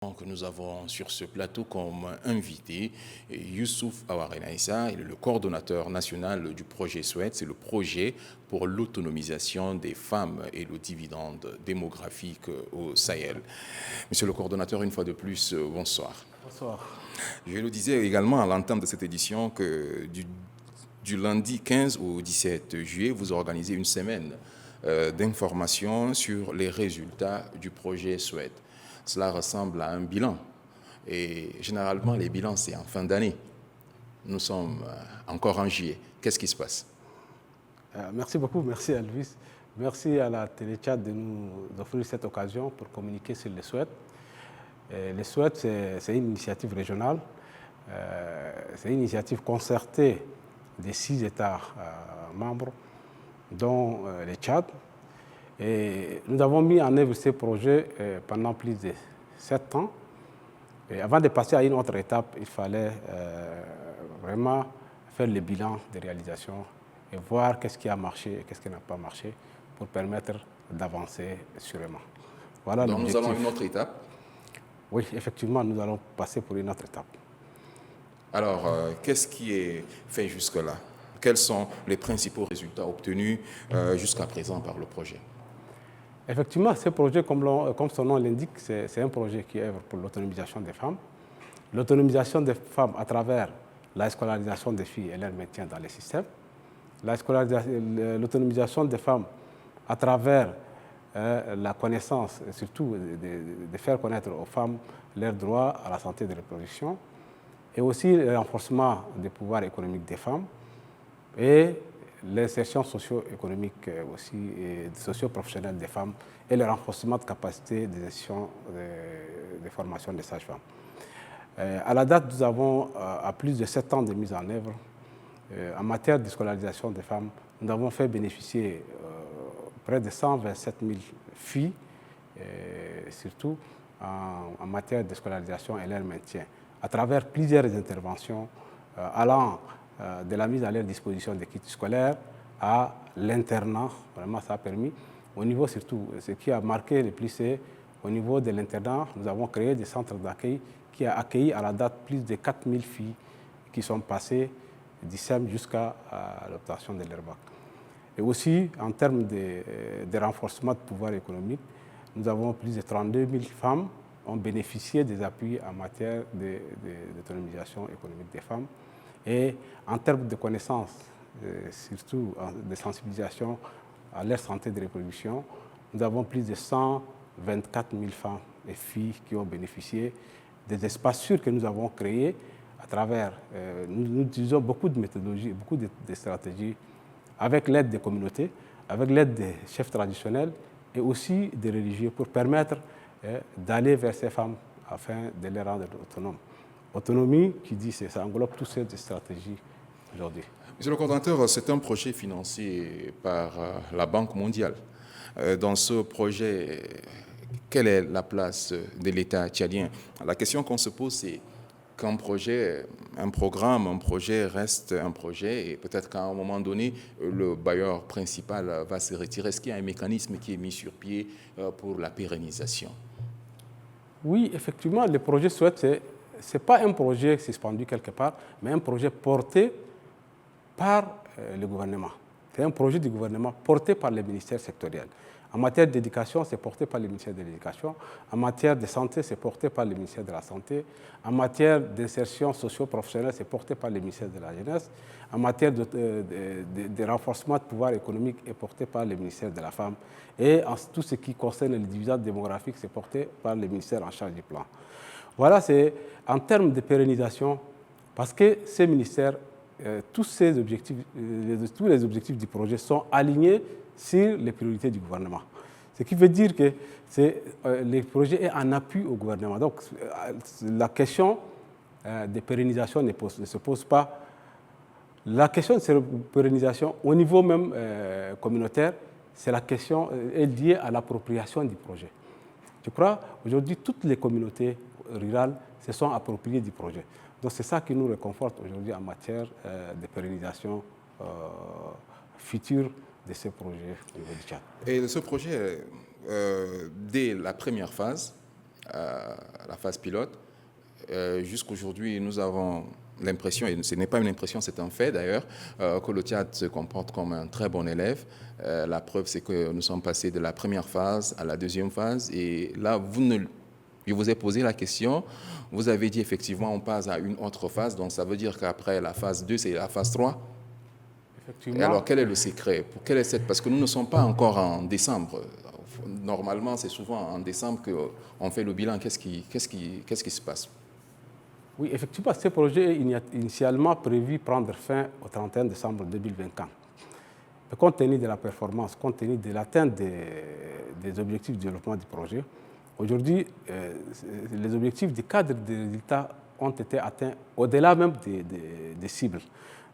Que nous avons sur ce plateau comme invité Youssouf Awarenaïssa, il est le coordonnateur national du projet SWET, c'est le projet pour l'autonomisation des femmes et le dividende démographique au Sahel. Monsieur le coordonnateur, une fois de plus, bonsoir. Bonsoir. Je le disais également à l'entame de cette édition que du lundi 15 au 17 juillet, vous organisez une semaine d'information sur les résultats du projet SWET. Cela ressemble à un bilan. Et généralement, les bilans, c'est en fin d'année. Nous sommes encore en juillet. Qu'est-ce qui se passe? Merci beaucoup, merci Elvis. Merci à la Téléchat de nous offrir cette occasion pour communiquer sur les SWET. Les SWET, c'est une initiative régionale. C'est une initiative concertée des 6 États membres, dont les Tchad. Et nous avons mis en œuvre ces projets pendant plus de 7 ans. Et avant de passer à une autre étape, il fallait vraiment faire le bilan des réalisations et voir qu'est-ce qui a marché et qu'est-ce qui n'a pas marché pour permettre d'avancer sûrement. Voilà. Donc nous allons à une autre étape? Oui, effectivement, nous allons passer pour une autre étape. Alors, qu'est-ce qui est fait jusque-là? Quels sont les principaux résultats obtenus jusqu'à présent par le projet? Effectivement, ce projet, comme son nom l'indique, c'est un projet qui œuvre pour l'autonomisation des femmes. L'autonomisation des femmes à travers la scolarisation des filles et leur maintien dans les systèmes. L'autonomisation des femmes à travers la connaissance, et surtout de faire connaître aux femmes leurs droits à la santé de reproduction. Et aussi le renforcement des pouvoirs économiques des femmes et l'insertion socio-économique aussi et socio-professionnelle des femmes et le renforcement de capacité des institutions de formation des sages-femmes. À la date, nous avons, à plus de 7 ans de mise en œuvre, en matière de scolarisation des femmes, nous avons fait bénéficier près de 127 000 filles, surtout en matière de scolarisation et leur maintien, à travers plusieurs interventions allant de la mise à leur disposition des kits scolaires à l'internat. Vraiment, ça a permis. Au niveau surtout, ce qui a marqué le plus, c'est au niveau de l'internat, nous avons créé des centres d'accueil qui ont accueilli à la date plus de 4 000 filles qui sont passées du SEM jusqu'à l'obtention de leur bac. Et aussi, en termes de renforcement de pouvoir économique, nous avons plus de 32 000 femmes qui ont bénéficié des appuis en matière d'autonomisation économique des femmes. Et en termes de connaissances, surtout de sensibilisation à leur santé de reproduction, nous avons plus de 124 000 femmes et filles qui ont bénéficié des espaces sûrs que nous avons créés à travers, nous utilisons beaucoup de méthodologies, beaucoup de stratégies avec l'aide des communautés, avec l'aide des chefs traditionnels et aussi des religieux pour permettre d'aller vers ces femmes afin de les rendre autonomes. Autonomie, qui dit, ça englobe toutes ces stratégies aujourd'hui. Monsieur le coordonnateur, c'est un projet financé par la Banque mondiale. Dans ce projet, quelle est la place de l'État tchadien? La question qu'on se pose, c'est qu'un projet, un programme, un projet reste un projet et peut-être qu'à un moment donné, le bailleur principal va se retirer. Est-ce qu'il y a un mécanisme qui est mis sur pied pour la pérennisation? Oui, effectivement, le projet SWET, ce n'est pas un projet suspendu quelque part, mais un projet porté par le gouvernement. C'est un projet du gouvernement porté par les ministères sectoriels. En matière d'éducation, c'est porté par le ministère de l'Éducation. En matière de santé, c'est porté par le ministère de la Santé. En matière d'insertion socio-professionnelle, c'est porté par le ministère de la Jeunesse. En matière de renforcement de pouvoir économique, c'est porté par le ministère de la Femme. Et en tout ce qui concerne les dividendes démographiques, c'est porté par le ministère en charge du plan. Voilà, c'est en termes de pérennisation, parce que ces ministères, tous les objectifs du projet sont alignés sur les priorités du gouvernement. Ce qui veut dire que le projet est en appui au gouvernement. Donc, la question de pérennisation ne se pose pas. La question de pérennisation, au niveau même communautaire, c'est la question est liée à l'appropriation du projet. Je crois aujourd'hui toutes les communautés rurales se sont appropriées du projet. Donc c'est ça qui nous réconforte aujourd'hui en matière de pérennisation future de ce projet au niveau du Tchad. Et ce projet, dès la première phase, la phase pilote. Jusqu'aujourd'hui, nous avons l'impression, et ce n'est pas une impression, c'est un fait d'ailleurs, que le Tchad se comporte comme un très bon élève. La preuve, c'est que nous sommes passés de la première phase à la deuxième phase. Et là, je vous ai posé la question. Vous avez dit effectivement, on passe à une autre phase. Donc, ça veut dire qu'après la phase 2, c'est la phase 3. Et alors, quel est le secret? Parce que nous ne sommes pas encore en décembre. Normalement, c'est souvent en décembre qu'on fait le bilan. Qu'est-ce qui se passe? Oui, effectivement, ce projet est initialement prévu prendre fin au 31 décembre 2024. Mais compte tenu de la performance, compte tenu de l'atteinte des objectifs de développement du projet, aujourd'hui, les objectifs du cadre des résultats ont été atteints au-delà même des cibles.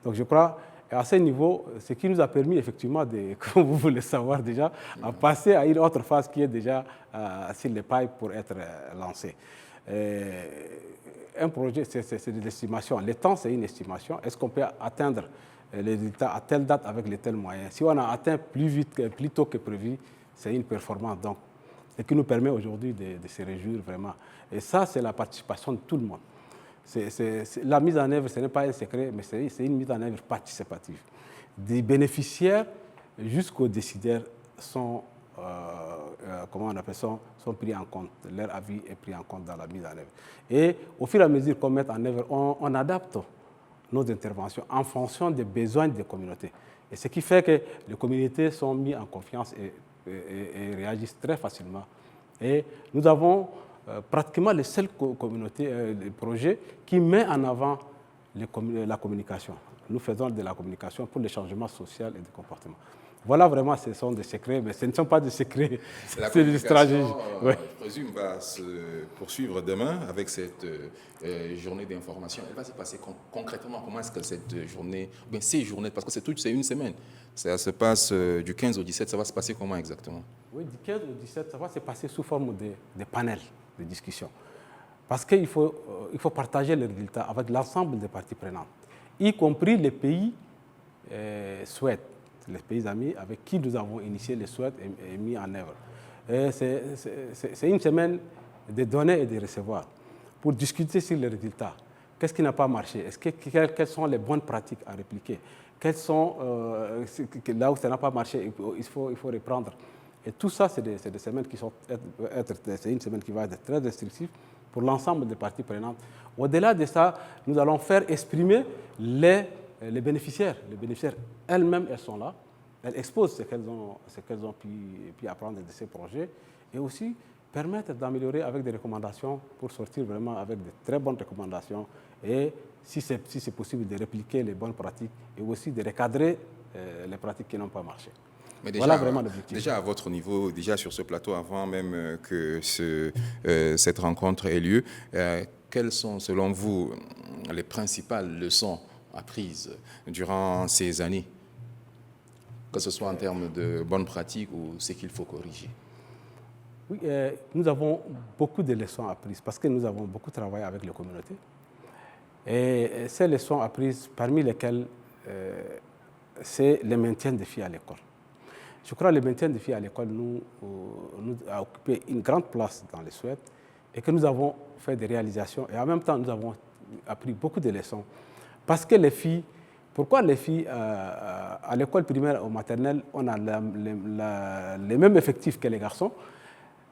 Donc je crois, à ce niveau, ce qui nous a permis effectivement, comme vous voulez savoir déjà, à passer à une autre phase qui est déjà sur les pailles pour être lancée. Un projet, c'est de l'estimation. Le temps, c'est une estimation. Est-ce qu'on peut atteindre les résultats à telle date avec les tels moyens? Si on a atteint plus tôt que prévu, c'est une performance. Donc, ce qui nous permet aujourd'hui de se réjouir vraiment. Et ça, c'est la participation de tout le monde. La mise en œuvre, ce n'est pas un secret, mais c'est une mise en œuvre participative. Des bénéficiaires jusqu'aux décideurs sont comment on appelle ça, sont pris en compte. Leur avis est pris en compte dans la mise en œuvre. Et au fur et à mesure qu'on met en œuvre, on adapte nos interventions en fonction des besoins des communautés. Et ce qui fait que les communautés sont mises en confiance et réagissent très facilement. Et nous avons pratiquement les seules communautés, les projets qui mettent en avant la communication. Nous faisons de la communication pour le changement social et de comportement. Voilà, vraiment, ce sont des secrets, mais ce ne sont pas des secrets, c'est des stratégies. Je présume, va se poursuivre demain avec cette journée d'information. Elle va se passer concrètement. Comment est-ce que cette journée, bien ces journées, parce que c'est une semaine, ça se passe du 15 au 17, ça va se passer comment exactement? Oui, du 15 au 17, ça va se passer sous forme de panels de discussion. Parce qu'il faut partager les résultats avec l'ensemble des parties prenantes, y compris les pays souhaitent. Les pays amis avec qui nous avons initié les souhaits et mis en œuvre. C'est une semaine de donner et de recevoir pour discuter sur les résultats. Qu'est-ce qui n'a pas marché? Quelles sont les bonnes pratiques à répliquer? Quelles sont, là où ça n'a pas marché, il faut reprendre. Et tout ça, c'est des semaines qui c'est une semaine qui va être très restrictive pour l'ensemble des parties prenantes. Au-delà de ça, nous allons faire exprimer les bénéficiaires. Les bénéficiaires elles-mêmes, elles sont là. Elles exposent ce qu'elles ont pu apprendre de ces projets et aussi permettre d'améliorer avec des recommandations pour sortir vraiment avec de très bonnes recommandations et, si c'est possible, de répliquer les bonnes pratiques et aussi de recadrer les pratiques qui n'ont pas marché. Mais déjà, voilà vraiment l'objectif. Déjà à votre niveau, déjà sur ce plateau, avant même que cette rencontre ait lieu, quelles sont selon vous les principales leçons apprises durant ces années, que ce soit en termes de bonnes pratiques ou ce qu'il faut corriger? Oui, nous avons beaucoup de leçons apprises parce que nous avons beaucoup travaillé avec les communautés. Et ces leçons apprises, parmi lesquelles c'est le maintien des filles à l'école. Je crois que le maintien des filles à l'école nous a occupé une grande place dans les souhaits et que nous avons fait des réalisations et en même temps nous avons appris beaucoup de leçons. Parce que les filles, pourquoi les filles à l'école primaire ou maternelle, on a les mêmes effectifs que les garçons,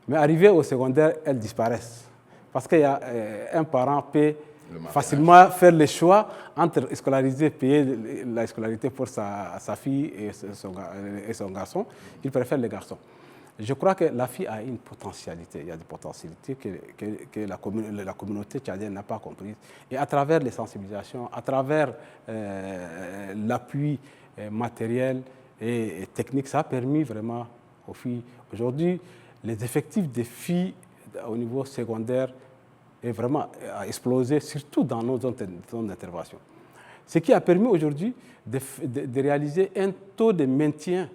mais arrivées au secondaire, elles disparaissent. Parce qu'il y a un parent peut facilement faire le choix entre payer la scolarité pour sa fille et son garçon. Il préfère les garçons. Je crois que la fille a une potentialité. Il y a des potentialités que la communauté tchadienne n'a pas comprises. Et à travers les sensibilisations, à travers l'appui matériel et technique, ça a permis vraiment aux filles. Aujourd'hui, les effectifs des filles au niveau secondaire est vraiment a explosé, surtout dans nos zones d'intervention. Ce qui a permis aujourd'hui de réaliser un taux de maintien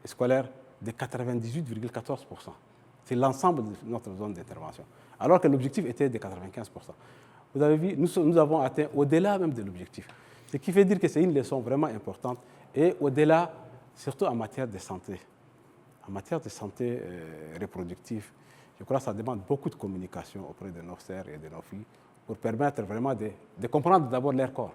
scolaire de 98,14%. C'est l'ensemble de notre zone d'intervention. Alors que l'objectif était de 95%. Vous avez vu, nous avons atteint au-delà même de l'objectif. Ce qui veut dire que c'est une leçon vraiment importante et au-delà, surtout en matière de santé. En matière de santé reproductive, je crois que ça demande beaucoup de communication auprès de nos sœurs et de nos filles pour permettre vraiment de comprendre d'abord leur corps.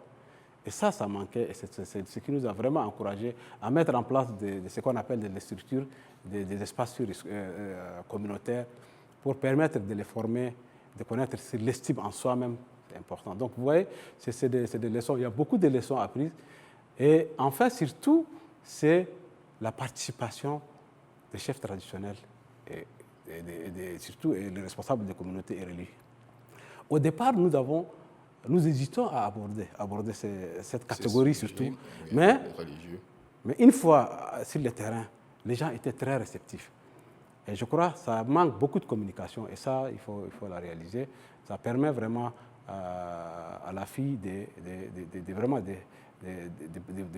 Et ça manquait, et c'est ce qui nous a vraiment encouragés à mettre en place de ce qu'on appelle des structures, des espaces communautaires, pour permettre de les former, de connaître l'estime en soi-même, c'est important. Donc vous voyez, c'est des leçons, il y a beaucoup de leçons apprises. Et enfin, surtout, c'est la participation des chefs traditionnels et surtout les responsables des communautés et religieuses. Au départ, nous hésitons à aborder cette catégorie surtout, mais une fois sur le terrain, les gens étaient très réceptifs. Et je crois que ça manque beaucoup de communication et ça, il faut la réaliser. Ça permet vraiment à la fille de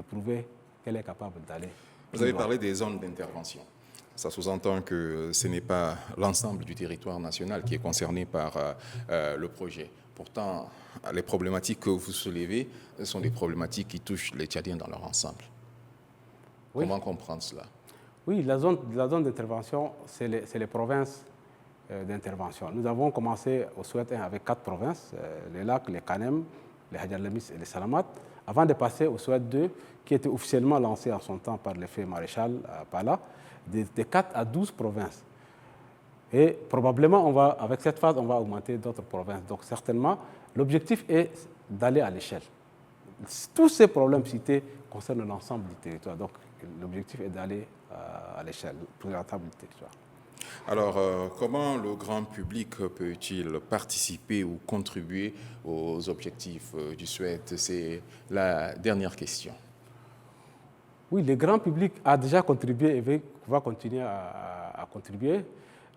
prouver qu'elle est capable d'aller. Vous avez parlé des zones d'intervention. Ça sous-entend que ce n'est pas l'ensemble du territoire national qui est concerné par le projet. Pourtant, les problématiques que vous soulevez sont des problématiques qui touchent les Tchadiens dans leur ensemble. Oui. Comment comprendre cela? Oui, la zone d'intervention, c'est les provinces d'intervention. Nous avons commencé au Soued 1 avec 4 provinces, les Lacs, les Kanem, les Hadjalamis et les Salamat, avant de passer au Soued 2, qui était officiellement lancé en son temps par l'effet maréchal à Pala, de 4 à 12 provinces. Et probablement, avec cette phase, on va augmenter d'autres provinces. Donc certainement, l'objectif est d'aller à l'échelle. Tous ces problèmes cités concernent l'ensemble du territoire. Donc l'objectif est d'aller à l'échelle plus rentable du territoire. Alors, comment le grand public peut-il participer ou contribuer aux objectifs du Suède? C'est la dernière question. Oui, le grand public a déjà contribué et va continuer à contribuer.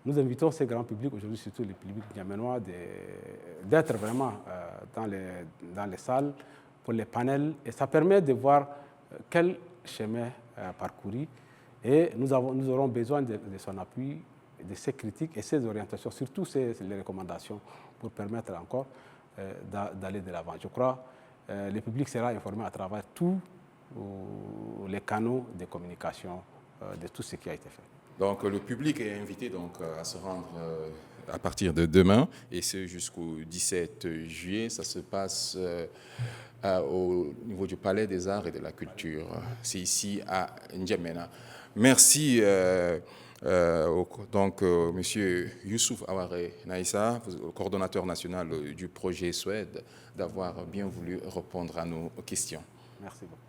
Nous invitons ces grands publics, aujourd'hui surtout les publics niaménois, d'être vraiment dans les salles pour les panels. Et ça permet de voir quel chemin parcourir. Et nous aurons besoin de son appui, de ses critiques et ses orientations, surtout les recommandations, pour permettre encore d'aller de l'avant. Je crois que le public sera informé à travers tous les canaux de communication de tout ce qui a été fait. Donc le public est invité à se rendre à partir de demain et c'est jusqu'au 17 juillet. Ça se passe au niveau du Palais des Arts et de la Culture. C'est ici à N'Djamena. Merci Monsieur Youssouf Aware Naïssa, coordonnateur national du projet Suède, d'avoir bien voulu répondre à nos questions. Merci beaucoup.